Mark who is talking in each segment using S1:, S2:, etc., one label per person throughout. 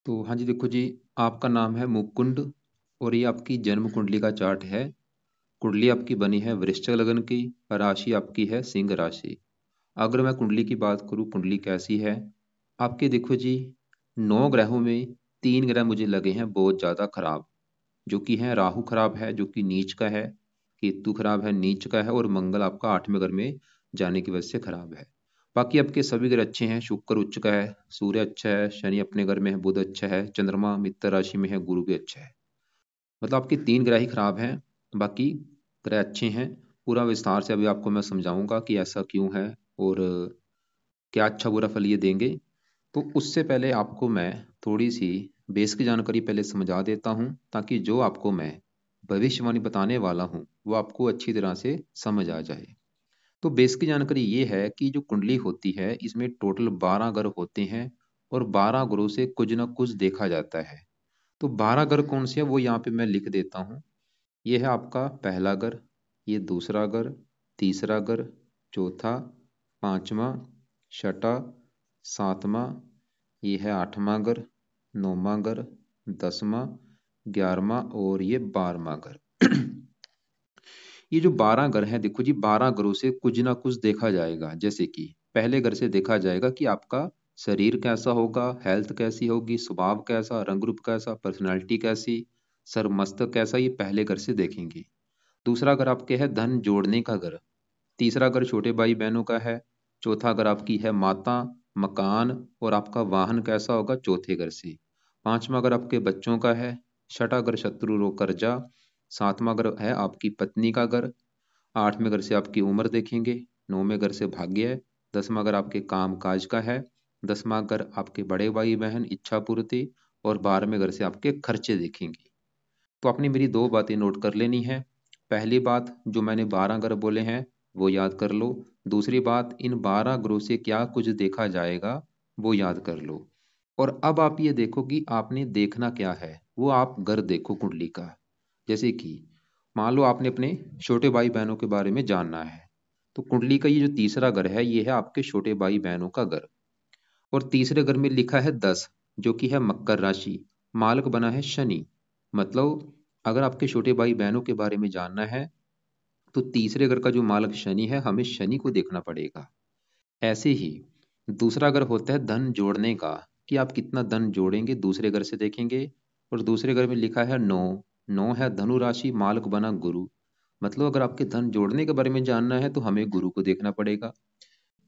S1: तो हाँ जी, देखो जी, आपका नाम है मुकुंद और ये आपकी जन्म कुंडली का चार्ट है। कुंडली आपकी बनी है वृश्चिक लग्न की, राशि आपकी है सिंह राशि। अगर मैं कुंडली की बात करूँ, कुंडली कैसी है आपके, देखो जी, 9 ग्रहों में 3 ग्रह मुझे लगे हैं बहुत ज़्यादा खराब, जो कि हैं राहु खराब है, जो कि नीच का है, केतु खराब है, नीच का है, और मंगल आपका 8वें घर में जाने की वजह से खराब है। बाकी आपके सभी ग्रह अच्छे हैं, शुक्र उच्च का है, सूर्य अच्छा है, शनि अपने घर में है, बुध अच्छा है, चंद्रमा मित्र राशि में है, गुरु भी अच्छा है। मतलब आपके 3 ग्रह ही खराब हैं, बाकी ग्रह अच्छे हैं। पूरा विस्तार से अभी आपको मैं समझाऊंगा कि ऐसा क्यों है और क्या अच्छा बुरा फल ये देंगे। तो उससे पहले आपको मैं थोड़ी सी बेस की जानकारी पहले समझा देता हूँ, ताकि जो आपको मैं भविष्यवाणी बताने वाला हूँ वो आपको अच्छी तरह से समझ आ जाए। तो बेस की जानकारी ये है कि जो कुंडली होती है इसमें टोटल 12 ग्रह होते हैं और 12 ग्रहों से कुछ ना कुछ देखा जाता है। तो 12 ग्रह कौन से है वो यहाँ पे मैं लिख देता हूँ। ये है आपका पहला ग्रह, ये दूसरा ग्रह, तीसरा ग्रह, चौथा, पांचवा, छठा, सातवां, ये है 8वां ग्रह, 9वां ग्रह, 10वां, 11वां और ये 12वां ग्रह। ये जो 12 ग्रह हैं, देखो जी, 12 ग्रहों से कुछ ना कुछ देखा जाएगा। जैसे कि पहले ग्रह से देखा जाएगा कि आपका शरीर कैसा होगा, हेल्थ कैसी होगी, स्वभाव कैसा, रंग रूप कैसा, पर्सनैलिटी कैसी, सर मस्तक कैसा, ये पहले घर से देखेंगे। दूसरा घर आपके है धन जोड़ने का घर। तीसरा घर छोटे भाई बहनों का है। चौथा घर आपकी है माता, मकान और आपका वाहन कैसा होगा, चौथे घर से। पांचवा घर आपके बच्चों का है। छठा घर शत्रु रोग कर्जा। सातवां घर है आपकी पत्नी का घर। आठवें घर से आपकी उम्र देखेंगे। नौवें घर से भाग्य है। 10वां घर आपके काम काज का है। 10वां घर आपके बड़े भाई बहन इच्छा पूर्ति। और 12वें घर से आपके खर्चे देखेंगे। तो आपने मेरी दो बातें नोट कर लेनी है। पहली बात, जो मैंने 12 ग्रह बोले हैं वो याद कर लो। दूसरी बात, इन 12 ग्रहों से क्या कुछ देखा जाएगा वो याद कर लो। और अब आप ये देखो कि आपने देखना क्या है, वो आप घर देखो कुंडली का। जैसे कि मान लो आपने अपने छोटे भाई बहनों के बारे में जानना है, तो कुंडली का ये जो तीसरा घर है ये है आपके छोटे भाई बहनों का घर। और तीसरे घर में लिखा है 10, जो कि है मकर राशि। मालक बना है शनि। मतलब अगर आपके छोटे भाई बहनों के बारे में जानना है तो तीसरे घर का जो मालक शनि है, हमें शनि को देखना पड़ेगा। ऐसे ही दूसरा घर होता है धन जोड़ने का, कि आप कितना धन जोड़ेंगे, दूसरे घर से देखेंगे। और दूसरे घर में लिखा है 9। 9 है धनु राशि, मालक बना गुरु। मतलब अगर आपके धन जोड़ने के बारे में जानना है तो हमें गुरु को देखना पड़ेगा।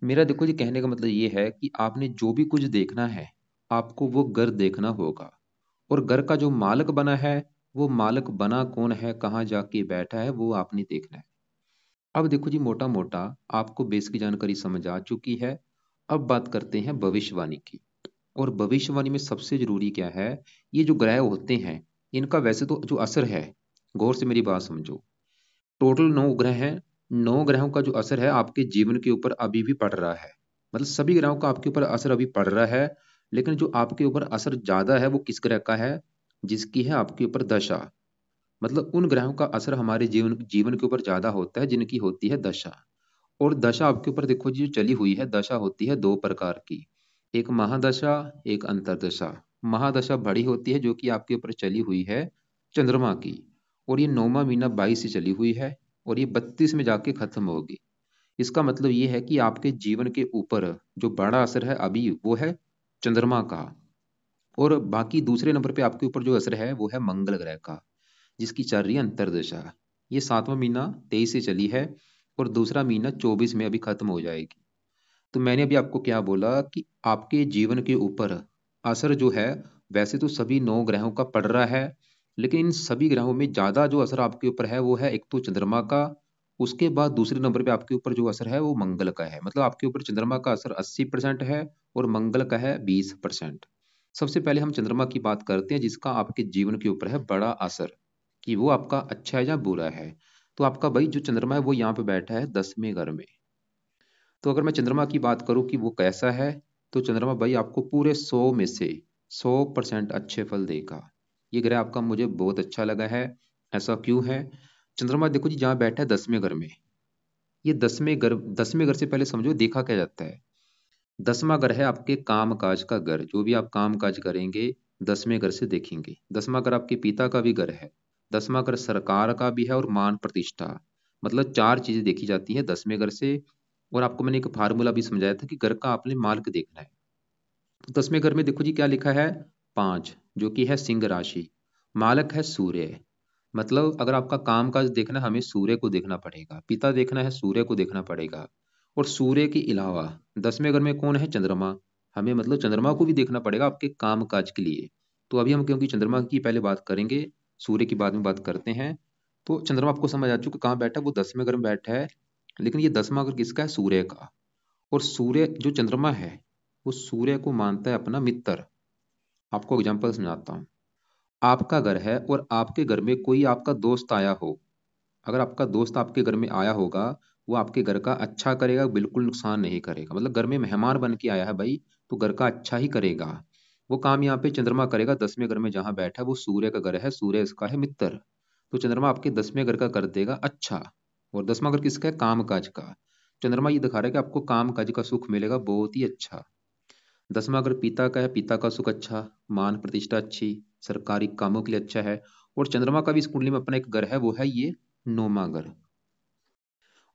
S1: मेरा देखो जी कहने का मतलब ये है कि आपने जो भी कुछ देखना है आपको वो घर देखना होगा। और घर का जो मालक बना है, वो मालक बना कौन है, कहाँ जाके बैठा है, वो आपने देखना है। अब देखो जी, मोटा मोटा आपको बेस की जानकारी समझ आ चुकी है। अब बात करते हैं भविष्यवाणी की। और भविष्यवाणी में सबसे जरूरी क्या है, ये जो ग्रह होते हैं इनका वैसे तो जो असर है, गौर से मेरी बात समझो। टोटल 9 ग्रह हैं। 9 ग्रहों का जो असर है आपके जीवन के ऊपर अभी भी पड़ रहा है। मतलब सभी ग्रहों का आपके ऊपर असर अभी पड़ रहा है। लेकिन जो आपके ऊपर असर ज्यादा है वो किस ग्रह का है, जिसकी है आपके ऊपर दशा। मतलब उन ग्रहों का असर हमारे जीवन जीवन के ऊपर ज्यादा होता है जिनकी होती है दशा। और दशा आपके ऊपर देखो जी, जो चली हुई है दशा होती है दो प्रकार की। एक महादशा, एक अंतरदशा। महादशा बड़ी होती है जो कि आपके ऊपर चली हुई है चंद्रमा की। और ये 9वां महीना 22 से चली हुई है और ये 32 में जाके खत्म होगी। इसका मतलब ये है कि आपके जीवन के ऊपर जो बड़ा असर है अभी वो है चंद्रमा का। और बाकी दूसरे नंबर पे आपके ऊपर जो असर है वो है मंगल ग्रह का, जिसकी चल रही है अंतरदशा। ये 7वां महीना 23 से चली है और दूसरा महीना 24 में अभी खत्म हो जाएगी। तो मैंने अभी आपको क्या बोला कि आपके जीवन के ऊपर असर जो है वैसे तो सभी 9 ग्रहों का पड़ रहा है, लेकिन इन सभी ग्रहों में ज्यादा जो असर आपके ऊपर है वो है एक तो चंद्रमा का। उसके बाद दूसरे नंबर पे आपके ऊपर जो असर है वो मंगल का है। मतलब आपके ऊपर चंद्रमा का असर 80% है और मंगल का है 20%। सबसे पहले हम चंद्रमा की बात करते हैं, जिसका आपके जीवन के ऊपर है बड़ा असर, कि वो आपका अच्छा है या बुरा है। तो आपका भाई जो चंद्रमा है वो यहाँ पे बैठा है 10वें घर में। तो अगर मैं चंद्रमा की बात करूं कि वो कैसा है, तो चंद्रमा भाई आपको पूरे 100 में से 100% अच्छे फल देगा। ये ग्रह आपका मुझे बहुत अच्छा लगा है। ऐसा क्यों है? चंद्रमा देखो जी जहाँ बैठा है 10वें घर में। ये 10वें घर से पहले समझो देखा क्या जाता है। 10वां घर है आपके काम काज का घर। जो भी आप काम काज करेंगे 10वें घर से देखेंगे। 10वां घर आपके पिता का भी घर है, 10वां घर सरकार का भी है और मान प्रतिष्ठा, मतलब चार चीजें देखी जाती हैं 10वें घर से। और आपको मैंने एक फार्मूला भी समझाया था कि घर का आपने मार्क देखना है। तो 10वें घर में देखो जी क्या लिखा है, 5, जो कि है सिंह राशि। मालक है सूर्य, मतलब अगर आपका काम काज देखना है हमें सूर्य को देखना पड़ेगा, पिता देखना है सूर्य को देखना पड़ेगा। और सूर्य के अलावा 10वें घर में कौन है, चंद्रमा। हमें मतलब चंद्रमा को भी देखना पड़ेगा आपके काम काज के लिए। तो अभी हम क्योंकि चंद्रमा की पहले बात करेंगे, सूर्य की बाद में बात करते हैं। तो चंद्रमा आपको समझ आ चुका कहाँ बैठा है, वो 10वें घर में बैठा है। लेकिन ये 10वां घर किसका है, सूर्य का। और सूर्य जो चंद्रमा है वो सूर्य को मानता है अपना मित्र। आपको एग्जांपल समझाता हूँ। आपका घर है और आपके घर में कोई आपका दोस्त आया हो, अगर आपका दोस्त आपके घर में आया होगा, वो आपके घर का अच्छा करेगा, बिल्कुल नुकसान नहीं करेगा। मतलब घर में मेहमान बन के आया है भाई, तो घर का अच्छा ही करेगा। वो काम यहाँ पे चंद्रमा करेगा 10वें घर में जहां बैठा है, वो सूर्य का घर है, सूर्य इसका है मित्र। तो चंद्रमा आपके 10वें घर का कर देगा अच्छा। और 10वां घर किसका है, काम काज का। चंद्रमा ये दिखा रहा है कि आपको काम काज का सुख मिलेगा बहुत ही अच्छा। 10वां घर पिता का है, पिता का सुख अच्छा, मान प्रतिष्ठा अच्छी, सरकारी कामों के लिए अच्छा है। और चंद्रमा का भी इस कुंडली में अपना एक घर है, वो है ये 9वां घर।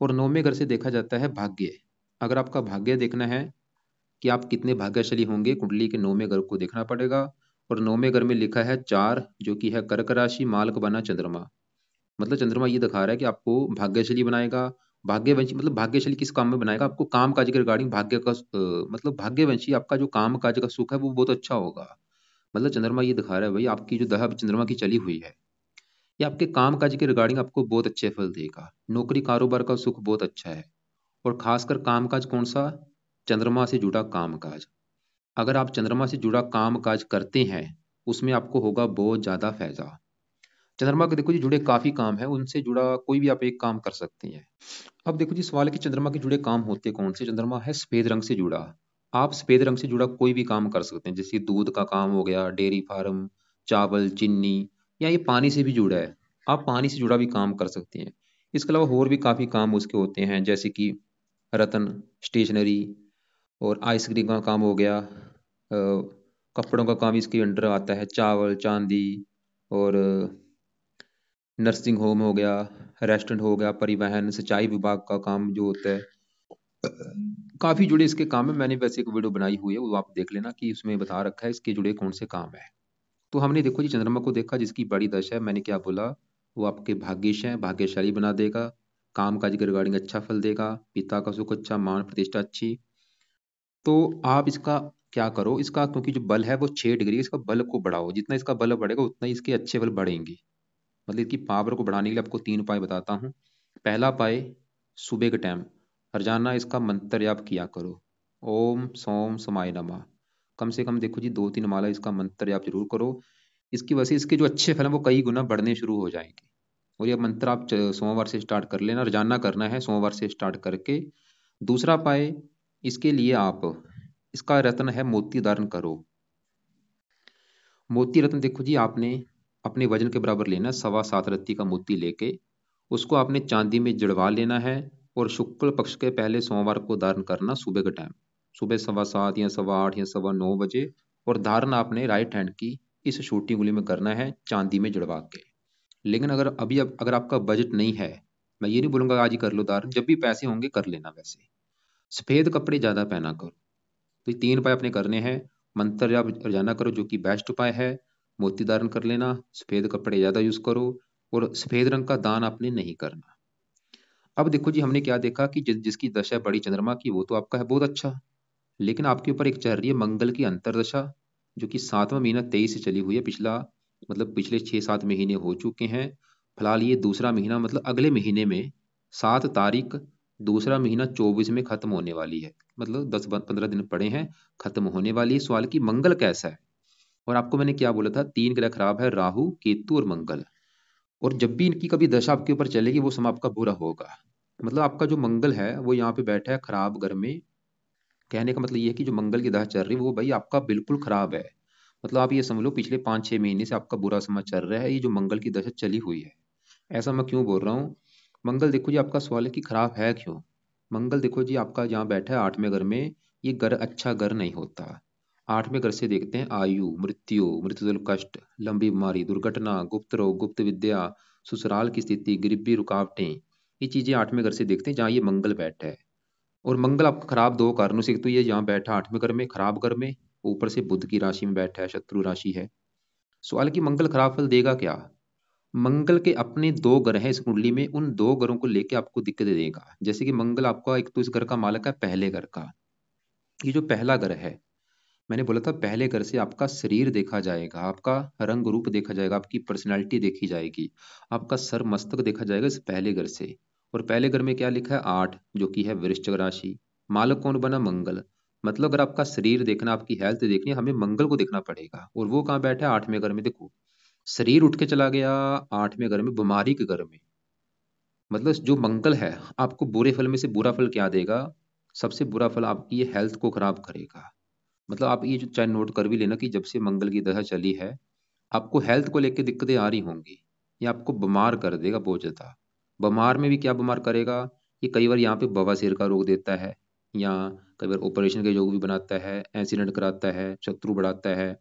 S1: और 9वें घर से देखा जाता है भाग्य। अगर आपका भाग्य देखना है कि आप कितने भाग्यशाली होंगे, कुंडली के 9वें घर को देखना पड़ेगा। और 9वें घर में लिखा है 4, जो कि है कर्क राशि, मालक बना चंद्रमा। मतलब चंद्रमा ये दिखा रहा है कि आपको भाग्यशाली बनाएगा। भाग्यवंशी मतलब भाग्यशाली किस काम में बनाएगा, आपको काम काज के रिगार्डिंग भाग्य का मतलब भाग्यवंशी, आपका जो काम काज का सुख है वो बहुत अच्छा होगा। मतलब चंद्रमा ये दिखा रहा है भाई आपकी जो दहा चंद्रमा की चली हुई है, ये आपके काम काज के रिगार्डिंग आपको बहुत अच्छे फल देगा। नौकरी कारोबार का सुख बहुत अच्छा है। और खासकर काम काज कौन सा, चंद्रमा से जुड़ा काम काज। अगर आप चंद्रमा से जुड़ा काम काज करते हैं, उसमें आपको होगा बहुत ज्यादा फायदा। चंद्रमा के देखो जी जुड़े काफी काम है, उनसे जुड़ा कोई भी आप एक काम कर सकते हैं। अब देखो जी सवाल है कि चंद्रमा के जुड़े काम होते कौन से। चंद्रमा है सफेद रंग से जुड़ा, आप सफेद रंग से जुड़ा कोई भी काम कर सकते हैं, जैसे दूध का काम हो गया, डेयरी फार्म, चावल, चीनी, या ये पानी से भी जुड़ा है, आप पानी से जुड़ा भी काम कर सकते हैं। इसके अलावा और भी काफी काम उसके होते हैं, जैसे कि रत्न, स्टेशनरी, और आइसक्रीम का काम हो गया, कपड़ों का काम इसके अंडर आता है, चावल, चांदी, और नर्सिंग होम हो गया, रेस्टोरेंट हो गया, परिवहन, सिंचाई विभाग का काम जो होता है, काफी जुड़े इसके काम है। मैंने वैसे एक वीडियो बनाई हुई है, वो आप देख लेना कि उसमें बता रखा है इसके जुड़े कौन से काम है। तो हमने देखो जी चंद्रमा को देखा, जिसकी बड़ी दशा है, मैंने क्या बोला, वो आपके भाग्यश है, भाग्यशाली बना देगा, काम काज के रिगार्डिंग अच्छा फल देगा, पिता का सुख अच्छा, मान प्रतिष्ठा अच्छी। तो आप इसका क्या करो, इसका क्योंकि जो बल है वो 6 डिग्री, इसका बल को बढ़ाओ, जितना इसका बल बढ़ेगा उतना ही इसके अच्छे बल बढ़ेंगे। मतलब इसकी पावर को बढ़ाने के लिए आपको 3 उपाय बताता हूँ। पहला उपाय, सुबह के टाइम रोजाना इसका मंत्र जाप किया करो, ओम सोम समाय नमः। कम से कम देखो जी 2-3 माला इसका मंत्र जाप जरूर करो। इसकी वजह से इसके जो अच्छे फल हैं वो कई गुना बढ़ने शुरू हो जाएंगे। और ये मंत्र आप सोमवार से स्टार्ट कर लेना, रोजाना करना है सोमवार से स्टार्ट करके। दूसरा उपाय, इसके लिए आप इसका रत्न है मोती धारण करो। मोती रत्न देखो जी आपने अपने वजन के बराबर लेना है, 7.25 रत्ती का मोती लेके उसको आपने चांदी में जड़वा लेना है। और शुक्ल पक्ष के पहले सोमवार को धारण करना सुबह के टाइम, सुबह 7:15 या 8:15 या 9:15 बजे। और धारण आपने राइट हैंड की इस छोटी उंगली में करना है, चांदी में जड़वा के। लेकिन अगर आपका बजट नहीं है, मैं ये नहीं बोलूंगा आज ही कर लो धारण, जब भी पैसे होंगे कर लेना। वैसे सफेद कपड़े ज्यादा पहना करो। तो ये 3 उपाय अपने करने हैं, मंत्र जाप रोजाना करो जो कि बेस्ट उपाय है, मोती धारण कर लेना, सफेद कपड़े ज्यादा यूज करो, और सफेद रंग का दान आपने नहीं करना। अब देखो जी हमने क्या देखा कि जिसकी दशा बड़ी चंद्रमा की वो तो आपका है बहुत अच्छा। लेकिन आपके ऊपर एक चल रही है मंगल की अंतरदशा, जो कि 7वां महीना 23 से चली हुई है। पिछला मतलब पिछले 6-7 महीने हो चुके हैं। फिलहाल ये दूसरा महीना मतलब अगले महीने में 7 तारीख, दूसरा महीना 24 में खत्म होने वाली है। मतलब 10-15 दिन पड़े हैं, खत्म होने वाली है। सवाल की मंगल कैसा है, और आपको मैंने क्या बोला था, 3 ग्रह खराब है, राहु, केतु और मंगल। और जब भी इनकी कभी दशा आपके ऊपर चलेगी वो समय आपका बुरा होगा। मतलब आपका जो मंगल है वो यहाँ पे बैठा है खराब घर में। कहने का मतलब ये है कि जो मंगल की दशा चल रही है वो भाई आपका बिल्कुल खराब है। मतलब आप ये समझ लो पिछले 5-6 महीने से आपका बुरा समय चल रहा है, ये जो मंगल की दशा चली हुई है। ऐसा मैं क्यों बोल रहा हूँ, मंगल देखो जी आपका सवाल है कि खराब है क्यों। मंगल देखो जी आपका जहाँ बैठा है 8वें घर में, ये घर अच्छा घर नहीं होता। 8वें घर से देखते हैं आयु, मृत्यु, मृत्युदल कष्ट, लंबी बीमारी, दुर्घटना, गुप्त रोग, गुप्त विद्या, ससुराल की स्थिति, गरीबी, रुकावटें। ये चीजें 8वें घर से देखते हैं जहाँ ये मंगल बैठा है। और मंगल आपका खराब दो कारणों से, एक तो ये यहाँ बैठा 8वें घर में, खराब घर में, ऊपर से बुध की राशि में बैठा है, शत्रु राशि है। सवाल है कि मंगल खराब फल देगा क्या? मंगल के अपने दो ग्रह हैं इस कुंडली में, उन दो ग्रहों को लेके आपको दिक्कत देगा। जैसे कि मंगल आपका एक तो इस घर का मालक है पहले घर का। ये जो पहला घर है, मैंने बोला था पहले घर से आपका शरीर देखा जाएगा, आपका रंग रूप देखा जाएगा, आपकी पर्सनैलिटी देखी जाएगी, आपका सर मस्तक देखा जाएगा इस पहले घर से। और पहले घर में क्या लिखा है? 8, जो कि है वृश्चिक राशि। मालक कौन बना? मंगल। मतलब अगर आपका शरीर देखना, आपकी हेल्थ देखनी है, हमें मंगल को देखना पड़ेगा। और वो कहाँ बैठा है? 8वें घर में। देखो, शरीर उठ के चला गया 8वें घर में, बीमारी के घर में। मतलब जो मंगल है आपको बुरे फल में से बुरा फल क्या देगा? सबसे बुरा फल आपकी ये हेल्थ को खराब करेगा। मतलब आप ये जो चाहे नोट कर भी लेना कि जब से मंगल की दशा चली है, आपको हेल्थ को लेकर दिक्कतें आ रही होंगी। ये आपको बीमार कर देगा बहुत ज्यादा। बीमार में भी क्या बीमार करेगा? ये कई बार यहाँ पे बवासीर का रोग देता है, या कई बार ऑपरेशन के योग भी बनाता है, एक्सीडेंट कराता है, शत्रु बढ़ाता है,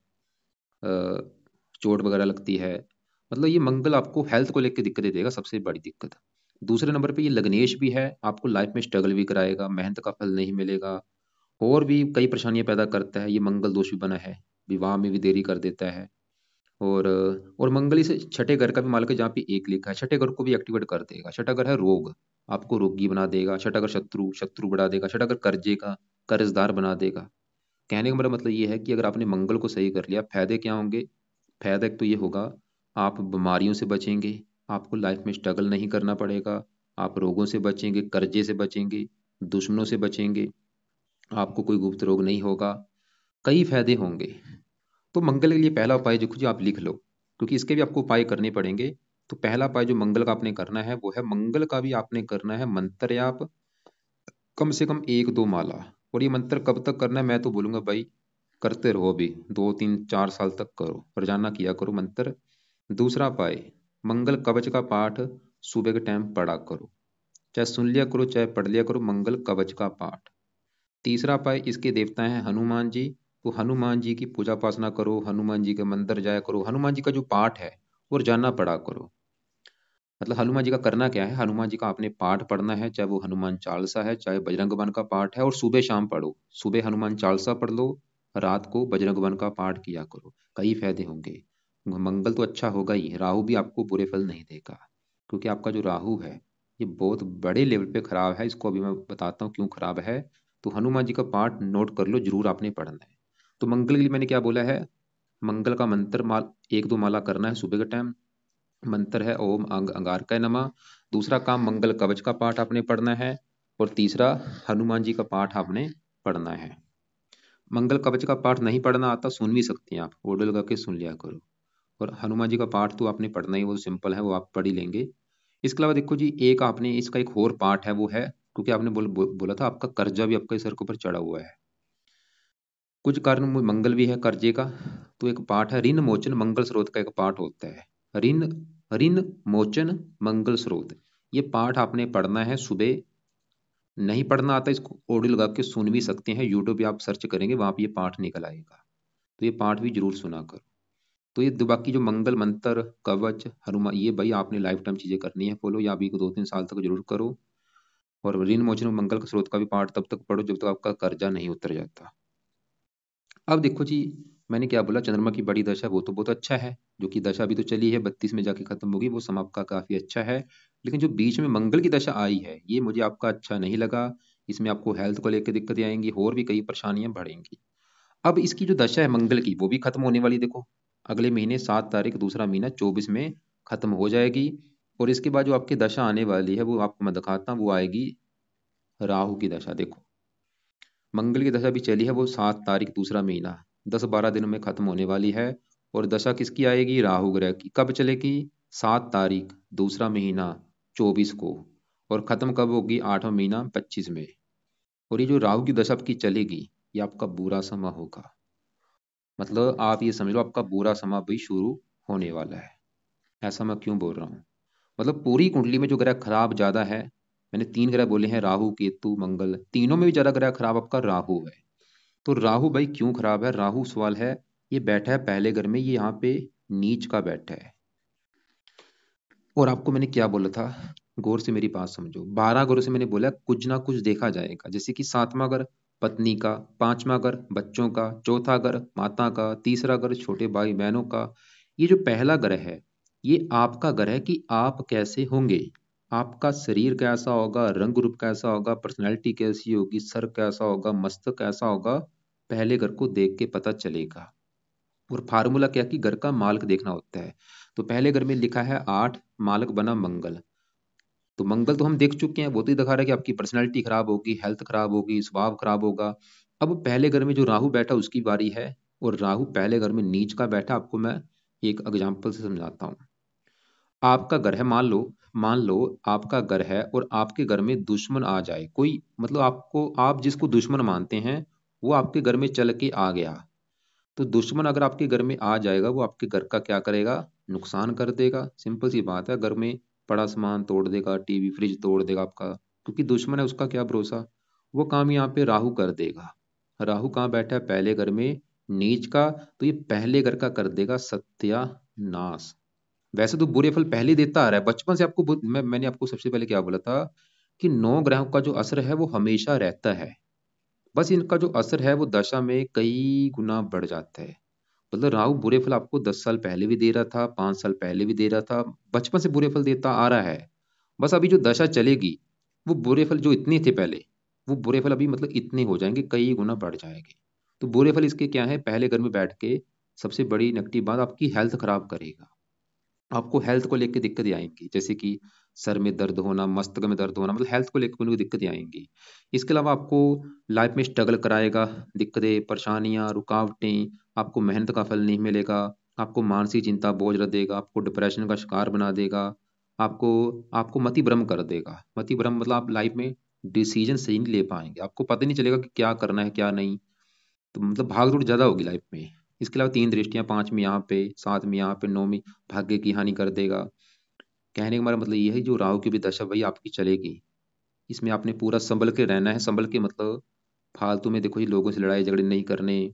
S1: चोट वगैरह लगती है। मतलब ये मंगल आपको हेल्थ को लेकर दिक्कतें देगा, सबसे बड़ी दिक्कत। दूसरे नंबर पे ये लग्नेश भी है, आपको लाइफ में स्ट्रगल भी कराएगा, मेहनत का फल नहीं मिलेगा, और भी कई परेशानियां पैदा करता है। ये मंगल दोष भी बना है, विवाह में भी देरी कर देता है। और और मंगल इसे छठे घर का भी मालिक है, जहाँ पे एक लिखा है, छठे घर को भी एक्टिवेट कर देगा। छठा घर है रोग, आपको रोगी बना देगा। छठा घर शत्रु, शत्रु बढ़ा देगा। छठा घर कर्जे का, कर्जदार बना देगा। कहने का मेरा मतलब ये है कि अगर आपने मंगल को सही कर लिया, फायदे क्या होंगे? फायदा एक तो ये होगा, आप बीमारियों से बचेंगे, आपको लाइफ में स्ट्रगल नहीं करना पड़ेगा, आप रोगों से बचेंगे, कर्जे से बचेंगे, दुश्मनों से बचेंगे, आपको कोई गुप्त रोग नहीं होगा, कई फायदे होंगे। तो मंगल के लिए पहला उपाय जो कुछ आप लिख लो, क्योंकि इसके भी आपको उपाय करने पड़ेंगे। तो पहला उपाय जो मंगल का आपने करना है वो है, मंगल का भी आपने करना है मंत्र आप कम से कम 1-2 माला। और ये मंत्र कब तक करना है? मैं तो बोलूंगा भाई करते रहो, अभी 2-3-4 साल तक करो, रोजाना किया करो मंत्र। दूसरा उपाय, मंगल कवच का पाठ सुबह के टाइम पढ़ा करो, चाहे सुन लिया करो चाहे पढ़ लिया करो, मंगल कवच का पाठ। तीसरा उपाय, इसके देवता हैं हनुमान जी, तो हनुमान जी की पूजा उपासना करो, हनुमान जी के मंदिर जाया करो, हनुमान जी का जो पाठ है वो रोजाना पढ़ा करो। मतलब हनुमान जी का करना क्या है? हनुमान जी का आपने पाठ पढ़ना है, चाहे वो हनुमान चालीसा है, चाहे बजरंग बाण का पाठ है, और सुबह शाम पढ़ो। सुबह हनुमान चालीसा पढ़ लो, रात को बजरंग बाण का पाठ किया करो, कई फायदे होंगे। मंगल तो अच्छा होगा ही, राहु भी आपको बुरे फल नहीं देगा, क्योंकि आपका जो राहु है ये बहुत बड़े लेवल पे खराब है। इसको अभी मैं बताता हूँ क्यों खराब है। तो हनुमान जी का पाठ नोट कर लो, जरूर आपने पढ़ना है। तो मंगल के लिए मैंने क्या बोला है? मंगल का मंत्र 1-2 माला करना है सुबह के टाइम। मंत्र है ओम अंगारकाय नमः। दूसरा काम, मंगल कवच का पाठ आपने पढ़ना है। और तीसरा, हनुमान जी का पाठ आपने पढ़ना है। मंगल कवच का पाठ नहीं पढ़ना आता, सुन भी सकते हैं आप, ऑडियो लगा के सुन लिया करो। और हनुमान जी का पाठ तो आपने पढ़ना ही, वो सिंपल है, वो आप पढ़ ही लेंगे। इसके अलावा देखो जी, एक आपने इसका एक और पाठ है, वो है क्योंकि आपने बोला था आपका कर्जा भी आपके सर के ऊपर चढ़ा हुआ है, कुछ कारण मंगल भी है कर्जे का। तो एक पाठ है ऋण मोचन मंगल स्रोत का, एक पाठ होता है ऋण ऋण मोचन मंगल स्रोत। ये पाठ आपने पढ़ना है सुबह। नहीं पढ़ना आता, इसको ऑडियो लगा के सुन भी सकते हैं, यूट्यूब पे आप सर्च करेंगे वहां पे ये पाठ निकल आएगा। तो ये पाठ भी जरूर सुना करो। तो ये बाकी जो मंगल मंत्र कवच हनुमान, ये भाई आपने लाइफ टाइम चीजें करनी है फॉलो, या अभी को 2-3 साल तक जरूर करो। और ऋण मोचन मंगल के स्रोत का भी पाठ तब तक पढ़ो जब तक आपका कर्जा नहीं उतर जाता। अब देखो जी, मैंने क्या बोला, चंद्रमा की बड़ी दशा वो तो बहुत अच्छा है, जो कि दशा भी तो चली है 32 में जाके खत्म होगी, वो समाप्त का काफी अच्छा है। लेकिन जो बीच में मंगल की दशा आई है ये मुझे आपका अच्छा नहीं लगा। इसमें आपको हेल्थ को लेकर दिक्कतें आएंगी, और भी कई परेशानियां बढ़ेंगी। अब इसकी जो दशा है मंगल की, वो भी खत्म होने वाली, देखो अगले महीने 7 तारीख, दूसरा महीना 24 में खत्म हो जाएगी। और इसके बाद जो आपकी दशा आने वाली है वो आपको मैं दिखाता हूँ, वो आएगी राहु की दशा। देखो मंगल की दशा भी चली है, वो 7 तारीख दूसरा महीना, 10-12 दिनों में खत्म होने वाली है। और दशा किसकी आएगी? राहु ग्रह की। कब चलेगी? 7 तारीख दूसरा महीना 24 को। और खत्म कब होगी? 8वां महीना 25 में। और ये जो राहु की दशा आपकी चलेगी, ये आपका बुरा समय होगा। मतलब आप ये समझ लो आपका बुरा समय भी शुरू होने वाला है। ऐसा मैं क्यों बोल रहा हूँ? मतलब पूरी कुंडली में जो ग्रह खराब ज्यादा है, मैंने 3 ग्रह बोले हैं, राहु केतु मंगल, तीनों में भी ज्यादा ग्रह खराब आपका राहु है। तो राहु भाई क्यों खराब है? राहु सवाल है, ये बैठा है पहले घर में, ये यहाँ पे नीच का बैठा है। और आपको मैंने क्या बोला था, गौर से मेरी बात समझो, 12 घरों से मैंने बोला कुछ ना कुछ देखा जाएगा, जैसे कि 7वां घर पत्नी का, 5वां घर बच्चों का, चौथा घर माता का, तीसरा घर छोटे भाई बहनों का। ये जो पहला घर है, ये आपका घर है कि आप कैसे होंगे, आपका शरीर कैसा होगा, रंग रूप कैसा होगा, पर्सनैलिटी कैसी होगी, सर कैसा होगा, मस्तक कैसा होगा, पहले घर को देख के पता चलेगा। और फार्मूला क्या कि घर का मालिक देखना होता है। तो पहले घर में लिखा है 8, मालिक बना मंगल। तो मंगल तो हम देख चुके हैं, वो तो ही दिखा रहा है कि आपकी पर्सनैलिटी खराब होगी, हेल्थ खराब होगी, स्वभाव खराब होगा। अब पहले घर में जो राहु बैठा उसकी बारी है, और राहु पहले घर में नीच का बैठा। आपको मैं एक एग्जाम्पल से समझाता हूँ। आपका घर है, मान लो आपका घर है, और आपके घर में दुश्मन आ जाए कोई, मतलब आपको, आप जिसको दुश्मन मानते हैं वो आपके घर में चल के आ गया। तो दुश्मन अगर आपके घर में आ जाएगा, वो आपके घर का क्या करेगा, नुकसान कर देगा। सिंपल सी बात है, घर में पड़ा सामान तोड़ देगा, टीवी फ्रिज तोड़ देगा आपका, क्योंकि दुश्मन है, उसका क्या भरोसा। वो काम यहाँ पे राहु कर देगा। राहु कहाँ बैठा है, पहले घर में नीच का। तो ये पहले घर का कर देगा सत्यानाश। वैसे तो बुरे फल पहले देता आ रहा है बचपन से। आपको मैंने आपको सबसे पहले क्या बोला था कि 9 ग्रहों का जो असर है वो हमेशा रहता है, बस इनका जो असर है वो दशा में कई गुना बढ़ जाता है। मतलब राहु बुरे फल आपको 10 साल पहले भी दे रहा था, 5 साल पहले भी दे रहा था, बचपन से बुरे फल देता आ रहा है। बस अभी जो दशा चलेगी, वो बुरे फल जो इतने थे पहले, वो बुरे फल अभी मतलब इतने हो जाएंगे, कई गुना बढ़ जाएंगे। तो बुरे फल इसके क्या है, पहले घर में बैठ के सबसे बड़ी नेगेटिव बात, आपकी हेल्थ खराब करेगा। आपको हेल्थ को लेकर दिक्कतें आएंगी, जैसे कि सर में दर्द होना, मस्तक में दर्द होना, मतलब हेल्थ को लेकर कोई दिक्कतें आएंगी। इसके अलावा आपको लाइफ में स्ट्रगल कराएगा, दिक्कतें, परेशानियां, रुकावटें, आपको मेहनत का फल नहीं मिलेगा, आपको मानसिक चिंता बोझ रख देगा, आपको डिप्रेशन का शिकार बना देगा, आपको आपको मति भ्रम कर देगा। मति भ्रम मतलब आप लाइफ में डिसीजन सही नहीं ले पाएंगे, आपको पता नहीं चलेगा कि क्या करना है क्या नहीं। तो मतलब भाग दौड़ ज्यादा होगी लाइफ में। इसके अलावा 3 दृष्टियां, 5 में यहाँ पे, 7 में यहाँ पे, 9 में भाग्य की हानि कर देगा। कहने का हमारा मतलब ये है, जो राहु की भी दशा वही आपकी चलेगी, इसमें आपने पूरा संभल के रहना है। संभल के मतलब फालतू में देखो जी, लोगों से लड़ाई झगड़े नहीं करने,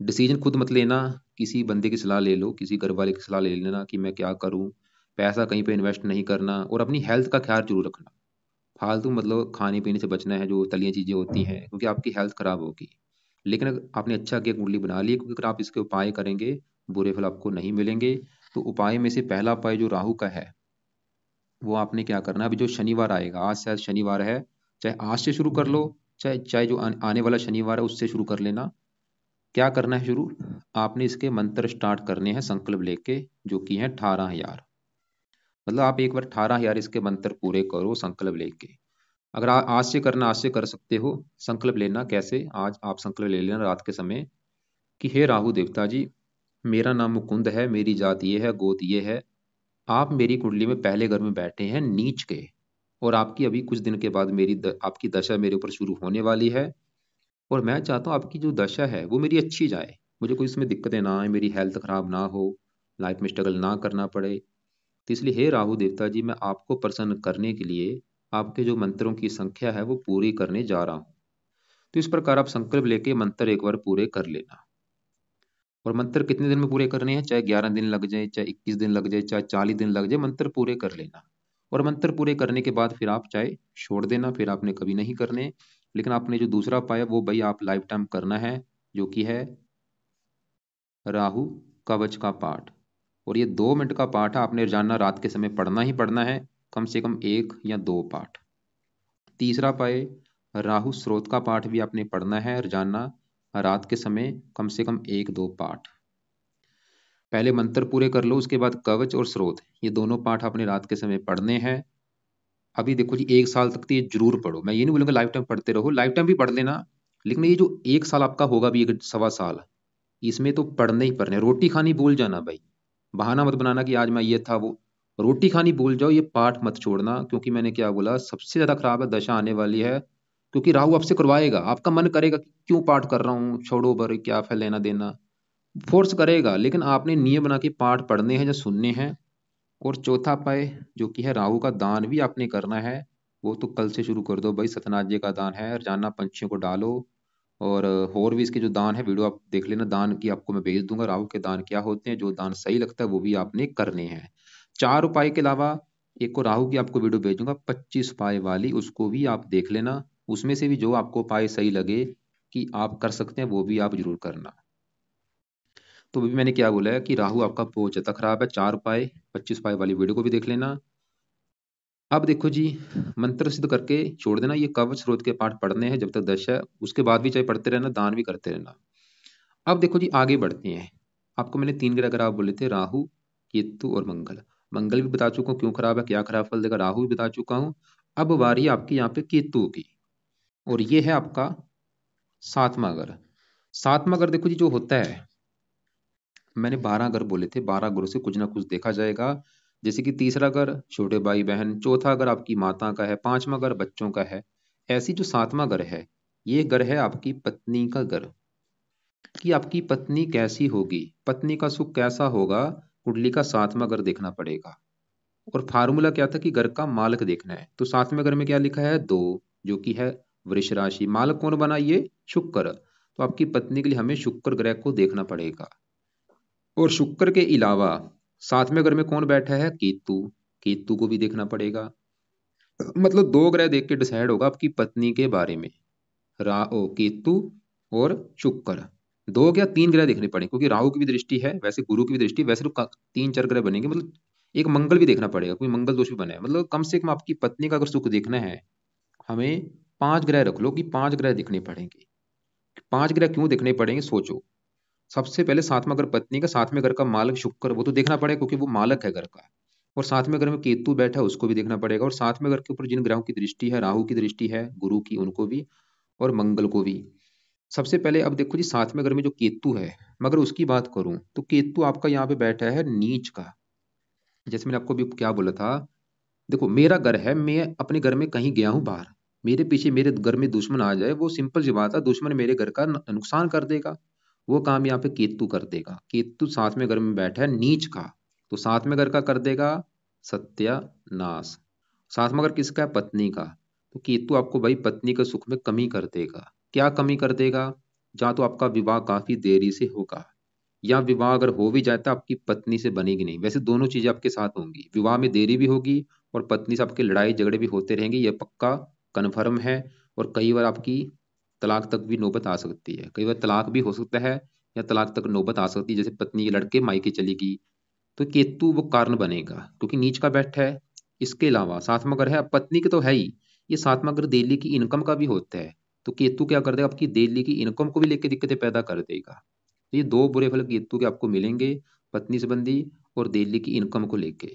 S1: डिसीजन खुद मत लेना, किसी बंदे की सलाह ले लो, किसी घर वाले की सलाह ले लेना कि मैं क्या करूं। पैसा कहीं पे इन्वेस्ट नहीं करना, और अपनी हेल्थ का ख्याल जरूर रखना। फालतू मतलब खाने पीने से बचना है, जो तलियां चीजें होती हैं, क्योंकि आपकी हेल्थ खराब होगी। लेकिन अगर आपने अच्छा किया कुंडली बना ली, क्योंकि अगर आप इसके उपाय करेंगे, बुरे फल आपको नहीं मिलेंगे। तो उपाय में से पहला उपाय जो राहु का है, वो आपने क्या करना है, अभी जो शनिवार आएगा, आज शायद शनिवार है, चाहे आज से शुरू कर लो, चाहे चाहे जो आने वाला शनिवार है उससे शुरू कर लेना। क्या करना है शुरू, आपने इसके मंत्र स्टार्ट करने हैं संकल्प लेके, जो कि है 18,000। मतलब आप एक बार 18,000 इसके मंत्र पूरे करो संकल्प लेके। अगर आज से करना, आज से कर सकते हो। संकल्प लेना कैसे, आज आप संकल्प ले लेना रात के समय कि हे राहु देवता जी, मेरा नाम मुकुंद है, मेरी जात ये है, गोत ये है, आप मेरी कुंडली में पहले घर में बैठे हैं नीच के, और आपकी अभी कुछ दिन के बाद आपकी दशा मेरे ऊपर शुरू होने वाली है। और मैं चाहता हूँ आपकी जो दशा है वो मेरी अच्छी जाए, मुझे कोई इसमें दिक्कतें ना आए, मेरी हेल्थ खराब ना हो, लाइफ में स्ट्रगल ना करना पड़े। तो इसलिए हे राहु देवता जी, मैं आपको प्रसन्न करने के लिए आपके जो मंत्रों की संख्या है वो पूरी करने जा रहा हूँ। तो इस प्रकार आप संकल्प लेके मंत्र एक बार पूरे कर लेना। और मंत्र कितने दिन में पूरे करने हैं, चाहे 11 दिन लग जाए, चाहे 21 दिन लग जाए, चाहे 40 दिन लग जाए, मंत्र पूरे कर लेना। और मंत्र पूरे करने के बाद फिर आप चाहे छोड़ देना, फिर आपने कभी नहीं करने। लेकिन आपने जो दूसरा पाया वो भाई आप लाइफ टाइम करना है, जो कि है राहु कवच का पाठ। और ये 2 मिनट का पाठ है, आपने रोजाना रात के समय पढ़ना ही पढ़ना है, कम से कम 1 या 2 पाठ। तीसरा पाए, राहु स्रोत का पाठ भी आपने पढ़ना है रोजाना रात के समय, कम से कम 1-2 पाठ। पहले मंत्र पूरे कर लो, उसके बाद कवच और स्रोत, ये दोनों पाठ आपने रात के समय पढ़ने हैं। अभी देखो जी, 1 साल तक तो ये जरूर पढ़ो, मैं ये नहीं बोलूंगा लाइफ टाइम पढ़ते रहो, लाइफ टाइम भी पढ़ लेना। लेकिन ये जो 1 साल आपका होगा भी, 1 सवा साल, इसमें तो पढ़ने ही पढ़ने, रोटी खानी भूल जाना भाई। बहाना मत बनाना कि आज मैं ये था वो, रोटी खानी भूल जाओ, ये पाठ मत छोड़ना। क्योंकि मैंने क्या बोला, सबसे ज्यादा खराब है दशा आने वाली है, क्योंकि राहु आपसे करवाएगा, आपका मन करेगा कि क्यों पाठ कर रहा हूँ, छोड़ो बर, क्या फैल लेना देना, फोर्स करेगा। लेकिन आपने नियम बना के पाठ पढ़ने हैं या सुनने हैं। और चौथा पाए, जो कि है राहु का दान भी आपने करना है। वो तो कल से शुरू कर दो भाई, सत्यनारायण जी का दान है, रोजाना पंछियों को डालो, और भी इसके जो दान है वीडियो आप देख लेना, दान की आपको मैं भेज दूंगा, राहु के दान क्या होते हैं, जो दान सही लगता है वो भी आपने करने हैं। 4 उपाय के अलावा एक को राहु की आपको वीडियो भेजूंगा 25 उपाय वाली, उसको भी आप देख लेना, उसमें से भी जो आपको उपाय सही लगे कि आप कर सकते हैं वो भी आप जरूर करना। तो अभी मैंने क्या बोला है कि राहु आपका बहुत ज्यादा खराब है, 4 उपाय 25 उपाय वाली वीडियो को भी देख लेना। अब देखो जी, मंत्र सिद्ध करके छोड़ देना, ये कवच स्रोत के पाठ पढ़ने हैं जब तक दश है, उसके बाद भी चाहे पढ़ते रहना, दान भी करते रहना। अब देखो जी आगे बढ़ते हैं। आपको मैंने 3 ग्रह अगर आप बोले थे, राहु केतु और मंगल। मंगल भी बता चुका हूँ क्यों खराब है, क्या खराब फल देगा, राहु भी बता चुका हूँ। अब बारी आपकी यहाँ पे केतु की, और ये है आपका 7वां घर। 7वां घर देखो जी जो होता है, मैंने 12 घर बोले थे, 12 घरों से कुछ ना कुछ देखा जाएगा। जैसे कि तीसरा घर छोटे भाई बहन, चौथा घर आपकी माता का है, 5वां घर बच्चों का है। ऐसी जो 7वां घर है, ये घर है आपकी पत्नी का घर, कि आपकी पत्नी कैसी होगी, पत्नी का सुख कैसा होगा, कुंडली का 7वां घर देखना पड़ेगा। और फार्मूला क्या था कि घर का मालक देखना है, तो 7वें घर में क्या लिखा है, 2, जो कि है वृष राशि। मालक कौन बना, ये शुक्र, तो आपकी पत्नी के लिए हमें शुक्र ग्रह को देखना पड़ेगा। और शुक्र के अलावा 7वें घर में कौन बैठा है, केतु, केतु को भी देखना पड़ेगा। मतलब 2 ग्रह देख के डिसाइड होगा आपकी पत्नी के बारे में, केतु और शुक्र। 2 या 3 ग्रह देखने पड़ेंगे, क्योंकि राहु की भी दृष्टि है, वैसे गुरु की भी दृष्टि, वैसे तो 3-4 ग्रह बनेंगे, मतलब एक मंगल भी देखना पड़ेगा, कोई मंगल दोष भी बना है। मतलब कम से कम आपकी पत्नी का अगर सुख देखना है, हमें 5 ग्रह रख लो कि 5 ग्रह देखने पड़ेंगे। 5 ग्रह क्यों देखने पड़ेंगे, सोचो। सबसे पहले 7वां घर पत्नी का, 7वें घर का मालक शुक्र, वो तो देखना पड़ेगा क्योंकि वो मालक है घर का। और 7वें घर में केतु बैठा है, उसको भी देखना पड़ेगा। और 7वें घर के ऊपर जिन ग्रहों की दृष्टि है, राहु की दृष्टि है, गुरु की, उनको भी, और मंगल को भी। सबसे पहले अब देखो जी 7वें घर में जो केतु है, मगर उसकी बात करूं तो केतु आपका यहाँ पे बैठा है नीच का। जैसे मैंने आपको अभी क्या बोला था, देखो मेरा घर है, मैं अपने घर में कहीं गया हूं बाहर, मेरे पीछे मेरे घर में दुश्मन आ जाए, वो सिंपल सी बात है, दुश्मन मेरे घर का नुकसान कर देगा। वो काम यहाँ पे केतु कर देगा। केतु 7वें घर में बैठा है नीच का, तो 7वें घर का कर देगा सत्यानाश। 7वां घर किसका है, पत्नी का। तो केतु आपको भाई पत्नी के सुख में कमी कर देगा। क्या कमी कर देगा, या तो आपका विवाह काफी देरी से होगा, या विवाह अगर हो भी जाता है आपकी पत्नी से बनेगी नहीं। वैसे दोनों चीजें आपके साथ होंगी, विवाह में देरी भी होगी और पत्नी से आपके लड़ाई झगड़े भी होते रहेंगे, ये पक्का कन्फर्म है। और कई बार आपकी तलाक तक भी नौबत आ सकती है, कई बार तलाक भी हो सकता है, या तलाक तक नौबत आ सकती है, जैसे पत्नी के लड़के मायके चली गई, तो केतु वो कारण बनेगा क्योंकि नीच का बैठा है। इसके अलावा 7वां घर है, पत्नी के तो है ही, ये 7वां घर दिल्ली की इनकम का भी होता है। तो केतु क्या कर देगा, आपकी दिल्ली की इनकम को भी लेकर दिक्कतें पैदा कर देगा। तो ये 2 बुरे फल केतु के आपको मिलेंगे, पत्नी संबंधी और दिल्ली की इनकम को लेके।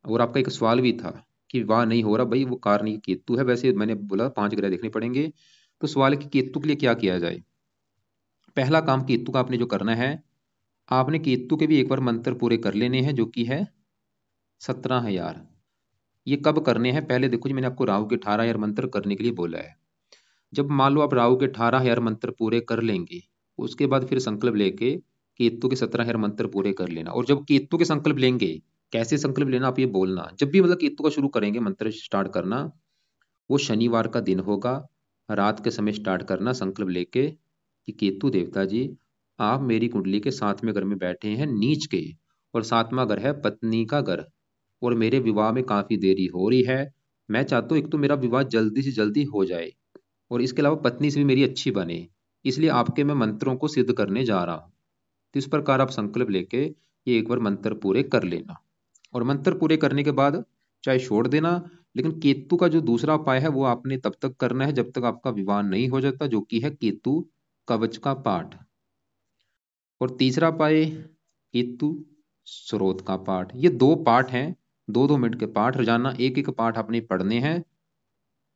S1: और आपका एक सवाल भी था कि विवाह नहीं हो रहा, भाई वो कारण ये केतु है। वैसे मैंने बोला 5 ग्रह देखने पड़ेंगे, तो सवाल है कि केतु के लिए क्या किया जाए। पहला काम केतु का आपने जो करना है, आपने केतु के भी एक बार मंत्र पूरे कर लेने हैं, जो कि है 17,000। ये कब करने हैं, पहले देखो जी मैंने आपको राहु के 18,000 मंत्र करने के लिए बोला है। जब मान लो आप राहु के 18,000 मंत्र पूरे कर लेंगे, उसके बाद फिर संकल्प लेके केतु के 17,000 मंत्र पूरे कर लेना। और जब केतु के संकल्प लेंगे, कैसे संकल्प लेना आप ये बोलना, जब भी मतलब केतु का शुरू करेंगे मंत्र स्टार्ट करना, वो शनिवार का दिन होगा, रात के समय स्टार्ट करना संकल्प लेके कि केतु देवता जी, आप मेरी कुंडली के 7वें घर में बैठे हैं नीच के, और 7वां घर है पत्नी का घर, और मेरे विवाह में काफी देरी हो रही है। मैं चाहता हूँ एक तो मेरा विवाह जल्दी से जल्दी हो जाए, और इसके अलावा पत्नी से भी मेरी अच्छी बने, इसलिए आपके मैं मंत्रों को सिद्ध करने जा रहा हूँ। तो इस प्रकार आप संकल्प लेके ये एक बार मंत्र पूरे कर लेना। और मंत्र पूरे करने के बाद चाहे छोड़ देना, लेकिन केतु का जो दूसरा उपाय है वो आपने तब तक करना है जब तक आपका विवाह नहीं हो जाता, जो कि है केतु कवच का पाठ। और तीसरा उपाय केतु स्रोत का पाठ। ये 2 पाठ हैं, 2-2 मिनट के पाठ, रोजाना एक एक पाठ आपने पढ़ने हैं।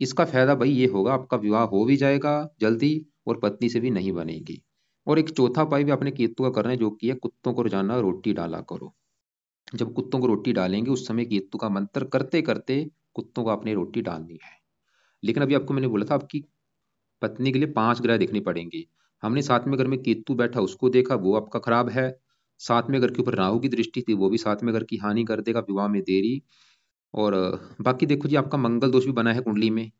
S1: इसका फायदा भाई ये होगा, आपका विवाह हो भी जाएगा जल्दी और पत्नी से भी नहीं बनेगी। और एक चौथा उपाय भी आपने केतु का करना है, जो कि है कुत्तों को रोजाना रोटी डाला करो। जब कुत्तों को रोटी डालेंगे उस समय केतु का मंत्र करते करते कुत्तों को आपने रोटी डालनी है। लेकिन अभी आपको मैंने बोला था आपकी पत्नी के लिए 5 ग्रह देखने पड़ेंगे। हमने 7वें घर में केतु बैठा उसको देखा, वो आपका खराब है। 7वें घर के ऊपर राहु की दृष्टि थी, वो भी 7वें घर की हानि कर देगा, विवाह में देरी। और बाकी देखो जी आपका मंगल दोष भी बना है कुंडली में,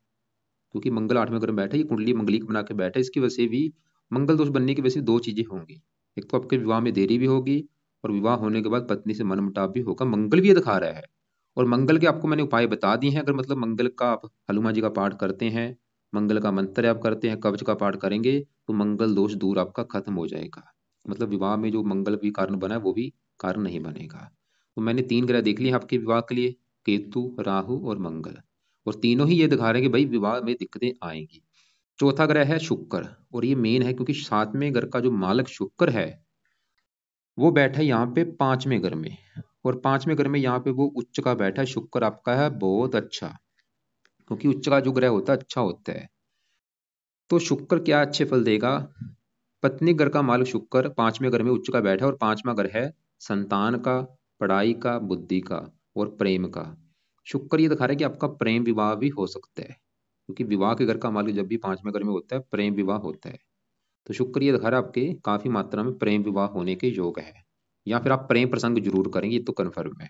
S1: क्योंकि मंगल 8वें घर में बैठा, ये कुंडली मंगलिक बना के बैठा, इसकी वजह से भी मंगल दोष बनने की वजह से दो चीजें होंगी। एक तो आपके विवाह में देरी भी होगी, और विवाह होने के बाद पत्नी से मनमुटाव भी होगा। मंगल भी ये दिखा रहा है। और मंगल के आपको मैंने उपाय बता दिए हैं। अगर मतलब मंगल का आप हनुमान जी का पाठ करते हैं, मंगल का मंत्र आप करते हैं, कवच का पाठ करेंगे, तो मंगल दोष दूर आपका खत्म हो जाएगा। मतलब विवाह में जो मंगल भी कारण बना है वो भी कारण नहीं बनेगा। तो मैंने 3 ग्रह देख लिए आपके विवाह के लिए, केतु, राहु और मंगल। और तीनों ही ये दिखा रहे हैं कि भाई विवाह में दिक्कतें आएंगी। चौथा ग्रह है शुक्र, और ये मेन है क्योंकि 7वें घर का जो मालक शुक्र है वो बैठा है यहाँ पे 5वें घर में। और 5वें घर में यहाँ पे वो उच्च का बैठा है। शुक्र आपका है बहुत अच्छा, क्योंकि उच्च का जो ग्रह होता है अच्छा होता है। तो शुक्र क्या अच्छे फल देगा? पत्नी घर का मालक शुक्र 5वें घर में उच्च का बैठा है, और 5वां घर है संतान का, पढ़ाई का, बुद्धि का और प्रेम का। शुक्र ये दिखा रहा है कि आपका प्रेम विवाह भी हो सकता है, क्योंकि विवाह के घर का मालिक जब भी 5वें घर में होता है प्रेम विवाह होता है। तो शुक्र ये दिखा रहा है आपके काफी मात्रा में प्रेम विवाह होने के योग है, या फिर आप प्रेम प्रसंग जरूर करेंगे, ये तो कन्फर्म है।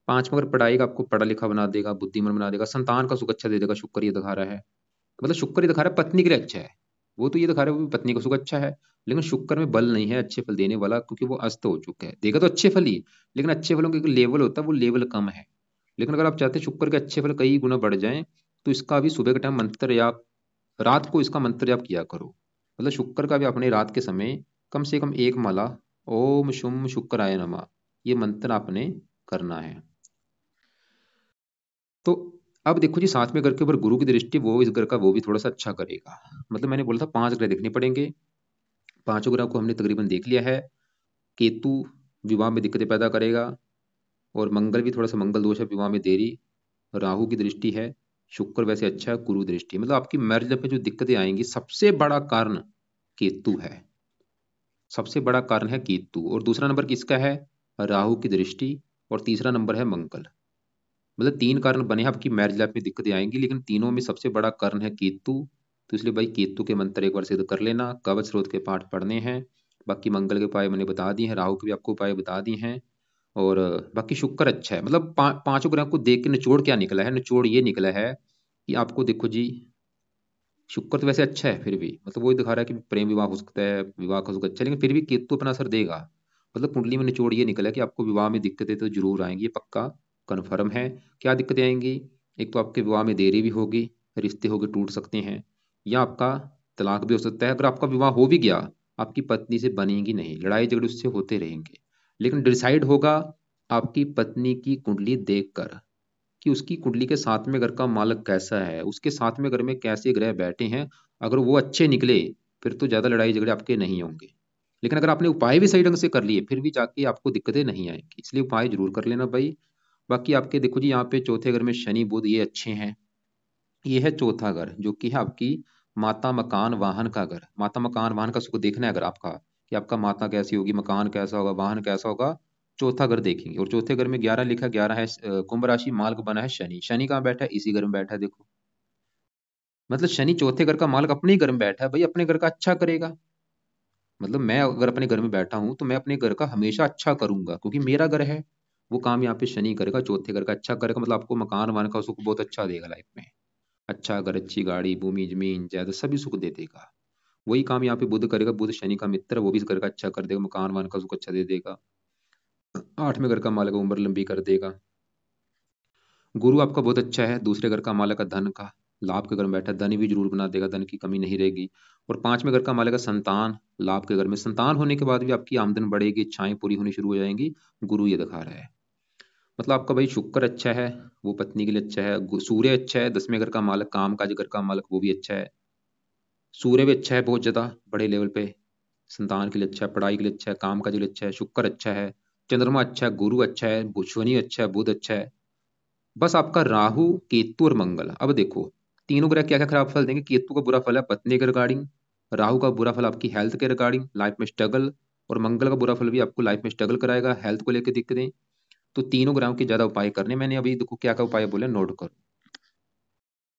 S1: 5वां घर पढ़ाई का आपको पढ़ा लिखा बना देगा, बुद्धिमान बना देगा, संतान का सुख अच्छा दे देगा। शुक्र ये दिखा रहा है, मतलब शुक्र ये दिखा रहा है पत्नी के लिए अच्छा है। वो तो ये दिखा रहा है वो भी पत्नी का सुख अच्छा है, लेकिन शुक्र में बल नहीं है अच्छे फल देने वाला, क्योंकि वो अस्त हो चुका है। देगा तो अच्छे फल ही, लेकिन अच्छे फलों का एक लेवल होता है, वो लेवल कम है। लेकिन अगर आप चाहते हैं शुक्र के अच्छे फल कई गुना बढ़ जाएं, तो इसका भी सुबह के टाइम मंत्र या रात को इसका मंत्र जाप किया करो। मतलब शुक्र का भी अपने रात के समय कम से कम एक माला ओम शुम शुक्राय नमः, ये मंत्र आपने करना है। तो अब देखो जी, 7वें घर के ऊपर गुरु की दृष्टि, वो इस घर का वो भी थोड़ा सा अच्छा करेगा। मतलब मैंने बोला था 5 ग्रह देखने पड़ेंगे, पांचों ग्रह को हमने तकरीबन देख लिया है। केतु विवाह में दिक्कतें पैदा करेगा, और मंगल भी थोड़ा सा मंगल दोष है, विवाह में देरी। राहु की दृष्टि है, शुक्र वैसे अच्छा है, गुरु दृष्टि, मतलब आपकी मैरिज लाइफ में जो दिक्कतें आएंगी सबसे बड़ा कारण केतु है। सबसे बड़ा कारण है केतु, और दूसरा नंबर किसका है? राहु की दृष्टि। और तीसरा नंबर है मंगल। मतलब 3 कारण बने हैं आपकी मैरिज लाइफ में दिक्कतें आएंगी, लेकिन तीनों में सबसे बड़ा कारण है केतु। तो इसलिए भाई केतु के मंत्र एक बार सिद्ध कर लेना, कवच स्रोत के पाठ पढ़ने हैं। बाकी मंगल के उपाय मैंने बता दिए हैं, राहु के भी आपको उपाय बता दिए हैं। और बाकी शुक्र अच्छा है। मतलब पांचों ग्रह को देख के निचोड़ क्या निकला है? निचोड़ ये निकला है कि आपको देखो जी, शुक्र तो वैसे अच्छा है, फिर भी मतलब वो दिखा रहा है कि प्रेम विवाह हो सकता है, विवाह का सुख अच्छा है, लेकिन फिर भी केतु अपना असर देगा। मतलब कुंडली में निचोड़ ये निकला है कि आपको विवाह में दिक्कतें तो जरूर आएंगी, ये पक्का कन्फर्म है। क्या दिक्कतें आएंगी? एक तो आपके विवाह में देरी भी होगी, रिश्ते होगे टूट सकते हैं, या आपका तलाक भी हो सकता है। अगर आपका विवाह हो भी गया, आपकी पत्नी से बनेगी नहीं, लड़ाई झगड़े उससे होते रहेंगे। लेकिन डिसाइड होगा आपकी पत्नी की कुंडली देखकर, कि उसकी कुंडली के 7वें घर का मालक कैसा है, उसके 7वें घर में कैसे ग्रह बैठे हैं। अगर वो अच्छे निकले, फिर तो ज्यादा लड़ाई झगड़े आपके नहीं होंगे। लेकिन अगर आपने उपाय भी सही ढंग से कर लिए, फिर भी जाके आपको दिक्कतें नहीं आएंगी, इसलिए उपाय जरूर कर लेना भाई। बाकी आपके देखो जी, यहाँ पे चौथे घर में शनि बुध ये अच्छे हैं। ये है चौथा घर, जो कि है आपकी माता मकान वाहन का घर। माता मकान वाहन का सुख देखना है अगर आपका, कि आपका माता कैसी होगी, मकान कैसा होगा, वाहन कैसा होगा, चौथा घर देखेंगे। और चौथे घर में 11 लिखा, 11 है कुंभ राशि, मार्ग बना है शनि। शनि कहाँ बैठा है? इसी घर में बैठा है देखो। मतलब शनि चौथे घर का मालिक अपने ही घर में बैठा है भाई, अपने घर का अच्छा करेगा। मतलब मैं अगर अपने घर में बैठा हूं, तो मैं अपने घर का हमेशा अच्छा करूंगा, क्योंकि मेरा घर है। वो काम यहाँ पे शनि करेगा, चौथे घर का अच्छा करेगा। मतलब आपको मकान वान का सुख बहुत अच्छा देगा लाइफ में। अच्छा घर, अच्छी गाड़ी, भूमि जमीन जायदाद सभी सुख दे देगा। वही काम यहाँ पे बुध करेगा, बुध शनि का मित्र, वो भी इस घर का अच्छा कर देगा, मकान वान का सुख अच्छा दे देगा। 8वें घर का मालिक उम्र लंबी कर देगा। गुरु आपका बहुत अच्छा है, दूसरे घर का मालिक है धन का, लाभ के घर में बैठा है, धन भी जरूर बना देगा, धन की कमी नहीं रहेगी। और 5वें घर का मालिक है संतान, लाभ के घर में, संतान होने के बाद भी आपकी आमदन बढ़ेगी, इच्छाएं पूरी होनी शुरू हो जाएंगी। गुरु ये दिखा रहा है। मतलब आपका भाई शुक्र अच्छा है, वो पत्नी के लिए अच्छा है। सूर्य अच्छा है, 10वें घर का मालिक, काम काज घर का मालिक, वो भी अच्छा है। सूर्य भी अच्छा है बहुत ज्यादा, बड़े लेवल पे। संतान के लिए अच्छा है, पढ़ाई के लिए अच्छा है, काम काज के लिए अच्छा है। शुक्र अच्छा है, चंद्रमा अच्छा है, गुरु अच्छा है, शनि अच्छा है, बुध अच्छा है। बस आपका राहु, केतु और मंगल। अब देखो तीनों ग्रह क्या क्या खराब फल देंगे। केतु का बुरा फल है पत्नी के रिगार्डिंग, राहु का बुरा फल आपकी हेल्थ के रिगार्डिंग, लाइफ में स्ट्रगल, और मंगल का बुरा फल भी आपको लाइफ में स्ट्रगल कराएगा, हेल्थ को लेकर दिक्कतें। तो तीनों ग्रहों के ज्यादा उपाय करने, मैंने अभी देखो क्या क्या उपाय बोले, नोट करो।